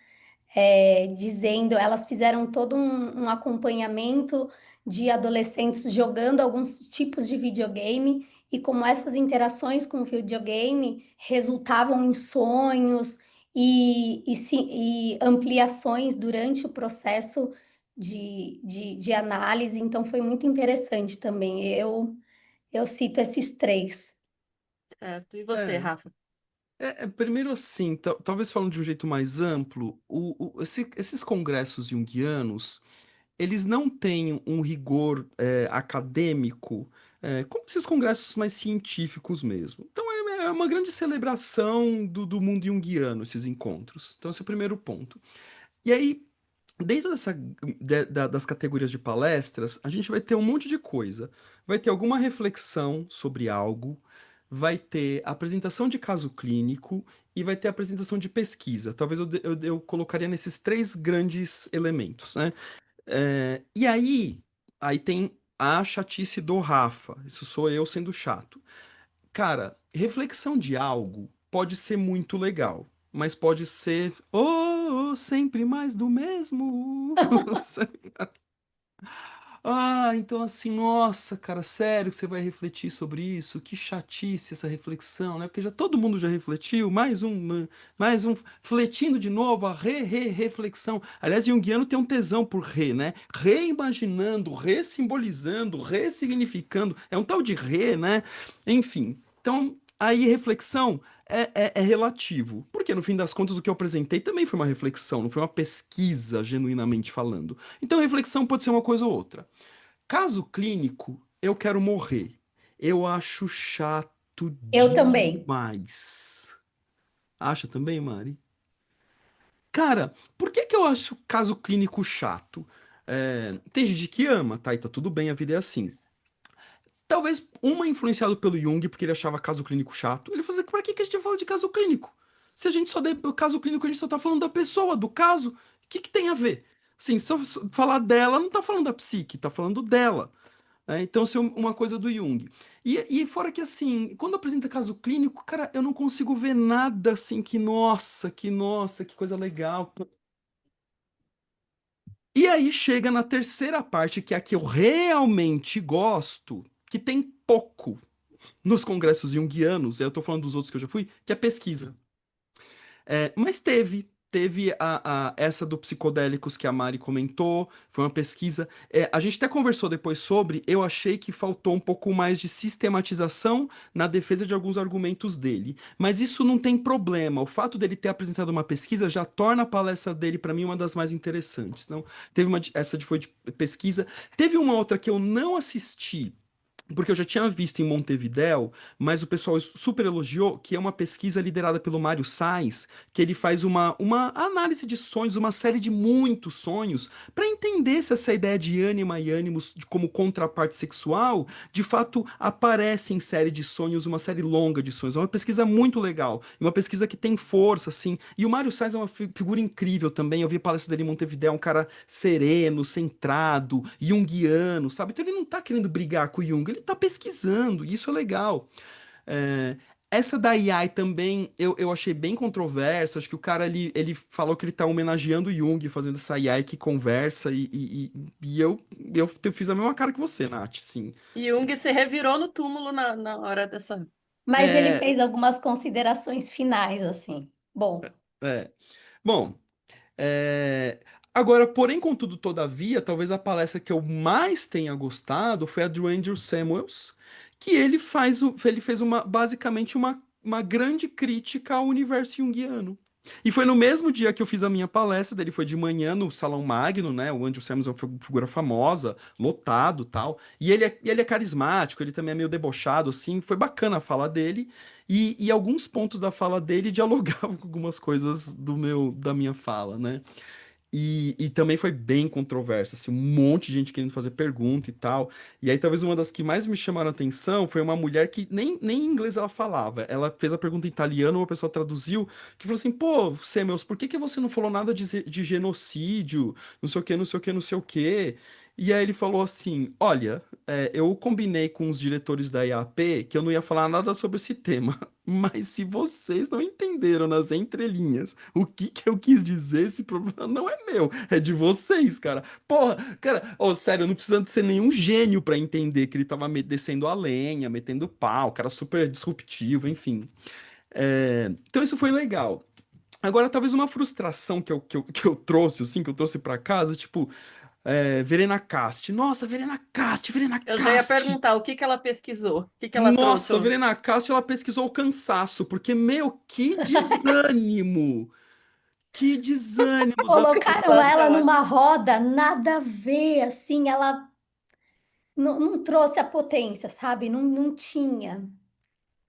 dizendo, elas fizeram todo um acompanhamento de adolescentes jogando alguns tipos de videogame e como essas interações com o videogame resultavam em sonhos e ampliações durante o processo de análise, então foi muito interessante também. Eu cito esses três. Certo. E você, É, Rafa? primeiro assim, talvez falando de um jeito mais amplo, esses congressos junguianos, eles não têm um rigor acadêmico, como esses congressos mais científicos mesmo. Então é uma grande celebração do mundo junguiano, esses encontros. Então esse é o primeiro ponto. E aí, dentro das categorias de palestras, a gente vai ter um monte de coisa. Vai ter alguma reflexão sobre algo, vai ter apresentação de caso clínico e vai ter apresentação de pesquisa. Talvez eu colocaria nesses três grandes elementos, né? E aí tem a chatice do Rafa. Isso sou eu sendo chato. Cara, reflexão de algo pode ser muito legal, mas pode ser, sempre mais do mesmo. Então assim, nossa, cara, sério que você vai refletir sobre isso? Que chatice essa reflexão, né? Porque já todo mundo já refletiu, mais um, fletindo de novo, a reflexão. Aliás, Jungiano tem um tesão por né? Reimaginando, ressimbolizando, ressignificando. É um tal de né? Enfim, então, aí reflexão é relativo. Porque no fim das contas, o que eu apresentei também foi uma reflexão, não foi uma pesquisa, genuinamente falando. Então, reflexão pode ser uma coisa ou outra. Caso clínico, eu quero morrer. Eu acho chato Eu também. demais. Acha também, Mari? Cara, por que que eu acho caso clínico chato? Tem gente que ama, tá? E tá tudo bem, a vida é assim. Talvez uma influenciado pelo Jung, porque ele achava caso clínico chato. Ele falou assim, pra que que a gente fala de caso clínico? Se a gente só der o caso clínico, a gente só tá falando da pessoa, do caso. O que que tem a ver? Sim, só falar dela, não tá falando da psique, tá falando dela. Então, isso é uma coisa do Jung. E fora que, assim, quando apresenta caso clínico, cara, eu não consigo ver nada assim que que coisa legal. E aí chega na terceira parte, que é a que eu realmente gosto, que tem pouco nos congressos junguianos, eu tô falando dos outros que eu já fui, que é pesquisa. Mas teve essa do psicodélicos que a Mari comentou, foi uma pesquisa. A gente até conversou depois sobre, eu achei que faltou um pouco mais de sistematização na defesa de alguns argumentos dele. Mas isso não tem problema. O fato dele ter apresentado uma pesquisa já torna a palestra dele, para mim, uma das mais interessantes. Então, foi de pesquisa. Teve uma outra que eu não assisti porque eu já tinha visto em Montevidéu, mas o pessoal super elogiou, que é uma pesquisa liderada pelo Mário Sais, que ele faz uma análise de sonhos, uma série de muitos sonhos, para entender se essa ideia de ânima e ânimos como contraparte sexual, de fato aparece em série de sonhos, uma série longa de sonhos. É uma pesquisa muito legal, uma pesquisa que tem força, assim. E o Mário Sais é uma figura incrível também. Eu vi a palestra dele em Montevidéu, um cara sereno, centrado, junguiano, sabe? Então ele não tá querendo brigar com o Jung, ele tá pesquisando, e isso é legal. É, essa da AI também eu achei bem controversa. Acho que o cara ele falou que ele tá homenageando o Jung, fazendo essa AI que conversa, e eu fiz a mesma cara que você, Nath, sim. Jung se revirou no túmulo na hora dessa. Mas ele É, fez algumas considerações finais, assim. Bom, é. Bom, É, agora, porém, contudo, todavia, talvez a palestra que eu mais tenha gostado foi a do Andrew Samuels, que ele fez basicamente uma grande crítica ao universo junguiano. E foi no mesmo dia que eu fiz a minha palestra, dele foi de manhã no Salão Magno, né? O Andrew Samuels é uma figura famosa, lotado, tal. E ele é carismático, ele também é meio debochado, assim. Foi bacana a fala dele. E alguns pontos da fala dele dialogavam com algumas coisas da minha fala, né? E também foi bem controversa, assim, um monte de gente querendo fazer pergunta e tal. E aí, talvez uma das que mais me chamaram a atenção foi uma mulher que nem inglês ela falava. Ela fez a pergunta em italiano, uma pessoa traduziu, que falou assim: pô, Samuels, por que que você não falou nada de genocídio? Não sei o quê, não sei o quê, não sei o quê. E aí ele falou assim: olha, eu combinei com os diretores da IAP que eu não ia falar nada sobre esse tema. Mas se vocês não entenderam nas entrelinhas o que que eu quis dizer, esse problema não é meu, é de vocês, cara. Porra, cara, ô, sério, não precisa ser nenhum gênio pra entender que ele tava descendo a lenha, metendo pau, cara super disruptivo, enfim. Então isso foi legal. Agora, talvez uma frustração que eu trouxe, assim, que eu trouxe pra casa, tipo, Verena Cast. Nossa, Verena Cast, Verena Eu já ia Cast. perguntar o que ela pesquisou, o que ela trouxe. Nossa, a Verena Cast, ela pesquisou o cansaço, porque, meu, que desânimo! Que desânimo da Colocaram Cansaço é ela ótimo. numa roda, nada a ver, assim, ela não trouxe a potência, sabe? Não tinha.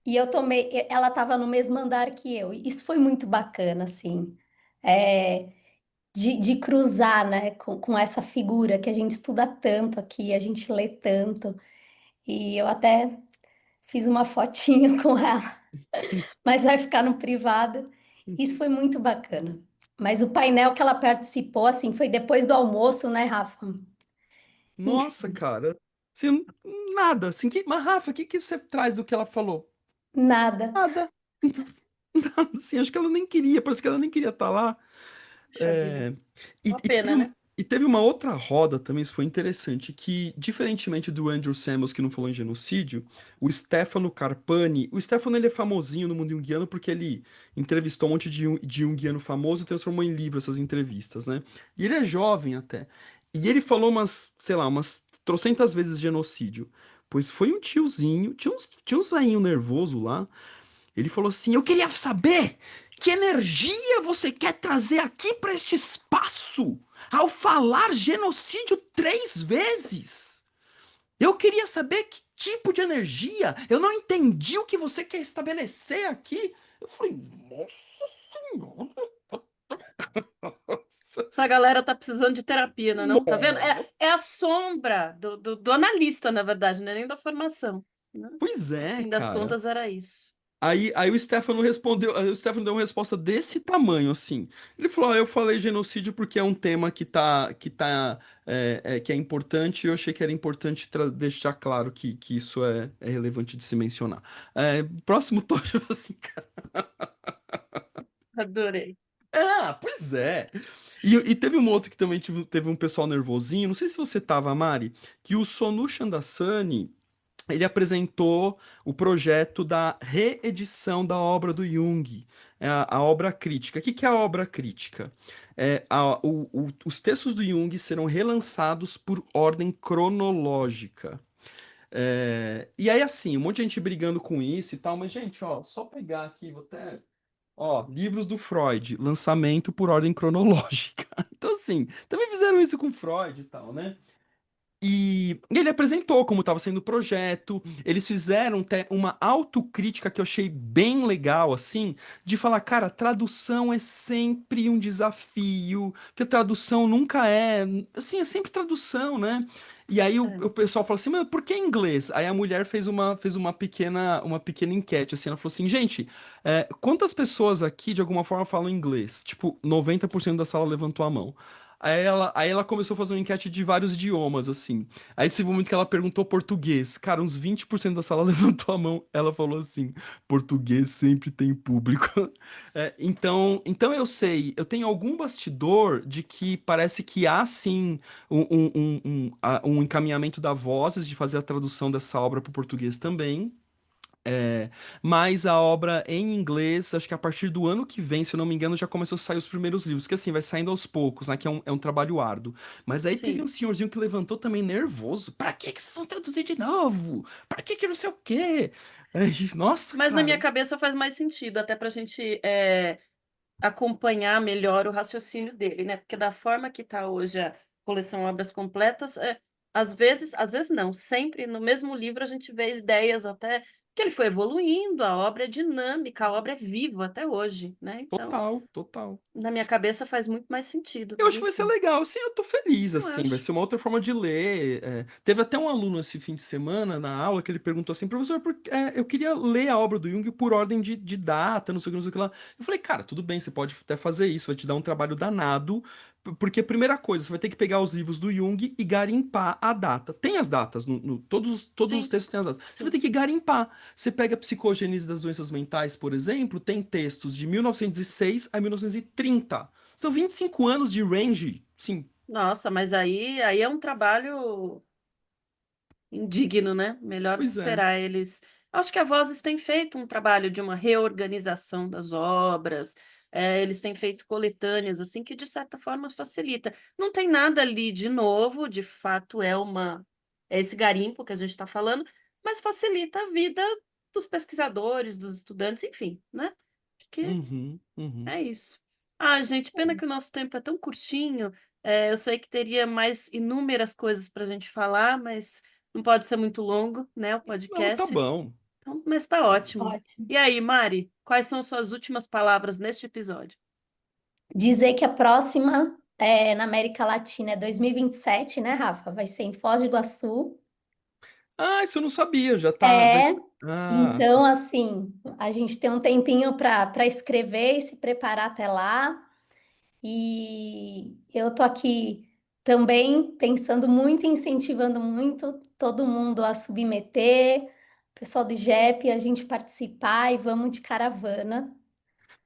E eu tomei, ela estava no mesmo andar que eu. Isso foi muito bacana, assim, é, de cruzar, né, com essa figura que a gente estuda tanto aqui, a gente lê tanto. E eu até fiz uma fotinho com ela, mas vai ficar no privado. Isso foi muito bacana. Mas o painel que ela participou, assim, foi depois do almoço, né, Rafa? Nossa, cara. Assim, nada. Assim, mas, Rafa, o que que você traz do que ela falou? Nada. Nada. Nada, assim, acho que ela nem queria, parece que ela nem queria estar lá. Puxa vida. É, e, Uma e teve, pena, né? e teve uma outra roda também, isso foi interessante, que, diferentemente do Andrew Samuels, que não falou em genocídio, o Stefano ele é famosinho no mundo junguiano porque ele entrevistou um monte de junguiano famoso e transformou em livro essas entrevistas, né? E ele é jovem até. E ele falou umas, sei lá, umas trocentas vezes genocídio. Pois foi um tiozinho, tinha uns velhinho nervoso lá, ele falou assim: eu queria saber que energia você quer trazer aqui para este espaço ao falar genocídio 3 vezes. Eu queria saber que tipo de energia. Eu não entendi o que você quer estabelecer aqui. Eu falei: nossa senhora. Essa galera tá precisando de terapia, não é não? Tá vendo? Nossa. É a sombra do analista, na verdade, não é nem da formação, né? Pois No é, fim das cara. contas, era isso. Aí o Stefano respondeu, aí o Stefano deu uma resposta desse tamanho, assim. Ele falou: eu falei genocídio porque é um tema que é importante, e eu achei que era importante deixar claro que isso é relevante de se mencionar. Próximo tópico, assim, cara. Adorei. Ah, pois é. E teve um outro que também teve um pessoal nervosinho, não sei se você tava, Mari, que o Sonu Chandasani ele apresentou o projeto da reedição da obra do Jung, a obra crítica. O que que é a obra crítica? Os textos do Jung serão relançados por ordem cronológica. E aí, assim, um monte de gente brigando com isso e tal, mas, gente, ó, só pegar aqui, vou até. Ó, livros do Freud, lançamento por ordem cronológica. Então, assim, também fizeram isso com Freud e tal, né? E ele apresentou como estava sendo o projeto. Eles fizeram uma autocrítica que eu achei bem legal, assim, de falar, cara, tradução é sempre um desafio, que a tradução nunca é, assim, é sempre tradução, né? E aí o, É. o pessoal falou assim, mas por que inglês? Aí a mulher fez uma pequena enquete, assim, ela falou assim, gente, quantas pessoas aqui de alguma forma falam inglês? Tipo, 90% da sala levantou a mão. Aí ela começou a fazer uma enquete de vários idiomas, assim. Aí teve um momento que ela perguntou português. Cara, uns 20% da sala levantou a mão. Ela falou assim: português sempre tem público. Então eu sei, eu tenho algum bastidor de que parece que há sim um encaminhamento da Vozes de fazer a tradução dessa obra para o português também. É, mas a obra em inglês, acho que a partir do ano que vem, se eu não me engano, já começou a sair os primeiros livros, que assim, vai saindo aos poucos, né? Que é um trabalho árduo. Mas aí teve um Sim. senhorzinho que levantou também nervoso. Pra que vocês vão traduzir de novo? Pra que não sei o quê? Aí, nossa, Mas na cara. minha cabeça faz mais sentido, até para a gente acompanhar melhor o raciocínio dele, né? Porque da forma que está hoje a coleção Obras Completas, às vezes não, sempre no mesmo livro a gente vê ideias até que ele foi evoluindo, a obra é dinâmica, a obra é viva até hoje, né? Então, Total, total. na minha cabeça faz muito mais sentido, Eu mas acho que vai ser enfim, legal, sim, eu tô feliz, eu assim, vai acho. ser uma outra forma de ler. Teve até um aluno esse fim de semana na aula que ele perguntou assim, professor, eu queria ler a obra do Jung por ordem de data, não sei o que, não sei o que lá. Eu falei, cara, tudo bem, você pode até fazer isso, vai te dar um trabalho danado, porque primeira coisa, você vai ter que pegar os livros do Jung e garimpar a data. Tem as datas, todos os Sim, textos têm as datas. Você vai sim. ter que garimpar. Você pega a Psicogênese das Doenças Mentais, por exemplo, tem textos de 1906 a 1930. São 25 anos de range, sim, Nossa, mas aí é um trabalho indigno, né? Melhor pois é. esperar eles. Acho que a Vozes tem feito um trabalho de uma reorganização das obras, eles têm feito coletâneas, assim, que de certa forma facilita. Não tem nada ali de novo, de fato é esse garimpo que a gente está falando, mas facilita a vida dos pesquisadores, dos estudantes, enfim, né? Acho que Uhum, uhum. é isso. Ah, gente, pena que o nosso tempo é tão curtinho. Eu sei que teria mais inúmeras coisas para a gente falar, mas não pode ser muito longo, né, o Não, tá podcast. bom. Então, mas está ótimo. Ótimo. E aí, Mari, quais são suas últimas palavras neste episódio? Dizer que a próxima na América Latina é 2027, né, Rafa? Vai ser em Foz do Iguaçu. Ah, isso eu não sabia, já tá. É, Ah, então, assim, a gente tem um tempinho para escrever e se preparar até lá. E eu tô aqui também pensando muito, incentivando muito todo mundo a submeter, o pessoal do IGEP, a gente participar e vamos de caravana.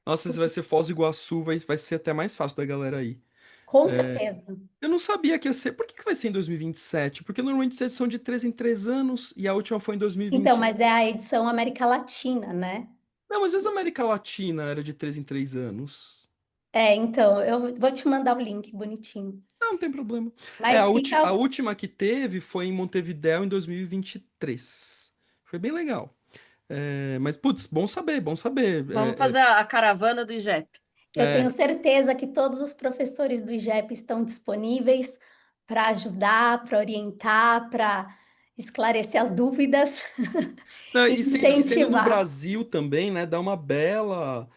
nossa, se vai ser Foz do Iguaçu, vai ser até mais fácil da galera aí. Com É, certeza. eu não sabia que ia ser. Por que vai ser em 2027? Porque normalmente eles são de 3 em 3 anos e a última foi em Então, 2020. mas é a edição América Latina, né? Não, mas às vezes a América Latina era de 3 em 3 anos. Então, eu vou te mandar o link bonitinho. Não, não tem problema. Mas A fica. última que teve foi em Montevidéu em 2023. Foi bem legal. Mas, putz, bom saber, bom saber. Vamos fazer a caravana do IGEP. Eu tenho É, certeza que todos os professores do IGEP estão disponíveis para ajudar, para orientar, para esclarecer as dúvidas não, e e sendo no incentivar. Brasil também, né, dá uma bela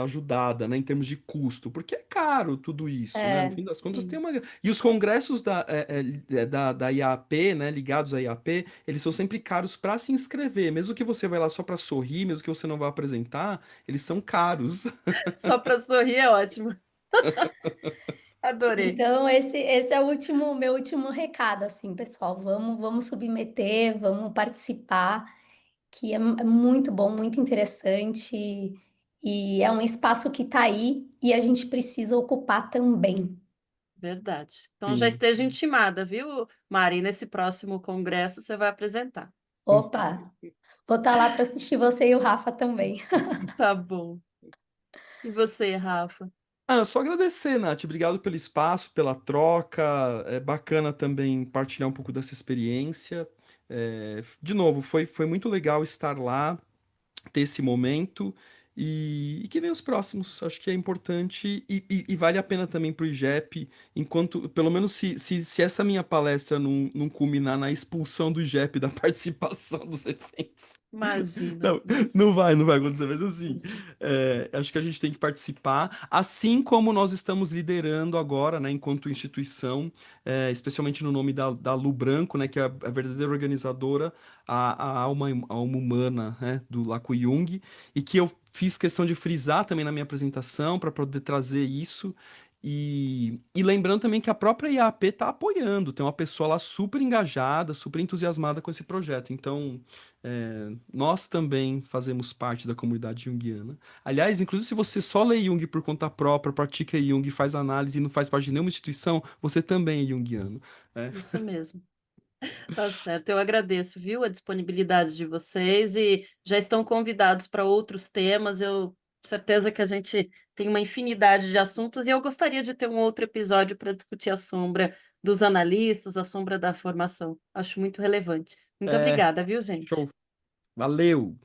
ajudada, né, em termos de custo, porque é caro tudo isso, né? No É, fim das contas tem Sim, uma. E os congressos da IAP, né, ligados à IAP, eles são sempre caros para se inscrever, mesmo que você vai lá só para sorrir, mesmo que você não vá apresentar, eles são caros. só para sorrir é ótimo. Adorei. então esse é o meu último recado, assim, pessoal. Vamos submeter, vamos participar, que é muito bom, muito interessante e é um espaço que está aí e a gente precisa ocupar também. Verdade. Então já Sim. esteja intimada, viu, Mari? Nesse próximo congresso você vai apresentar. Opa, vou estar lá para assistir você e o Rafa também. Tá bom. E você, Rafa? Ah, só agradecer, Nath. Obrigado pelo espaço, pela troca. É bacana também partilhar um pouco dessa experiência. De novo, foi muito legal estar lá, ter esse momento e que venha os próximos. Acho que é importante e vale a pena também para o IGEP, enquanto, pelo menos se essa minha palestra não culminar na expulsão do IGEP da participação dos eventos. Imagina, Não, imagina. não vai acontecer, mas assim, acho que a gente tem que participar, assim como nós estamos liderando agora, né, enquanto instituição, especialmente no nome da Lu Branco, né, que é a verdadeira organizadora, a alma humana, né, do Laco Jung, e que eu fiz questão de frisar também na minha apresentação para poder trazer isso. E lembrando também que a própria IAP está apoiando, tem uma pessoa lá super engajada, super entusiasmada com esse projeto. Então, nós também fazemos parte da comunidade junguiana. Aliás, inclusive, se você só lê Jung por conta própria, pratica Jung, faz análise e não faz parte de nenhuma instituição, você também é junguiano. Né? Isso mesmo. Tá certo. Eu agradeço, viu, a disponibilidade de vocês e já estão convidados para outros temas. Eu tenho certeza que a gente tem uma infinidade de assuntos e eu gostaria de ter um outro episódio para discutir a sombra dos analistas, a sombra da formação. Acho muito relevante. Muito É, obrigada, viu, gente? show. Valeu!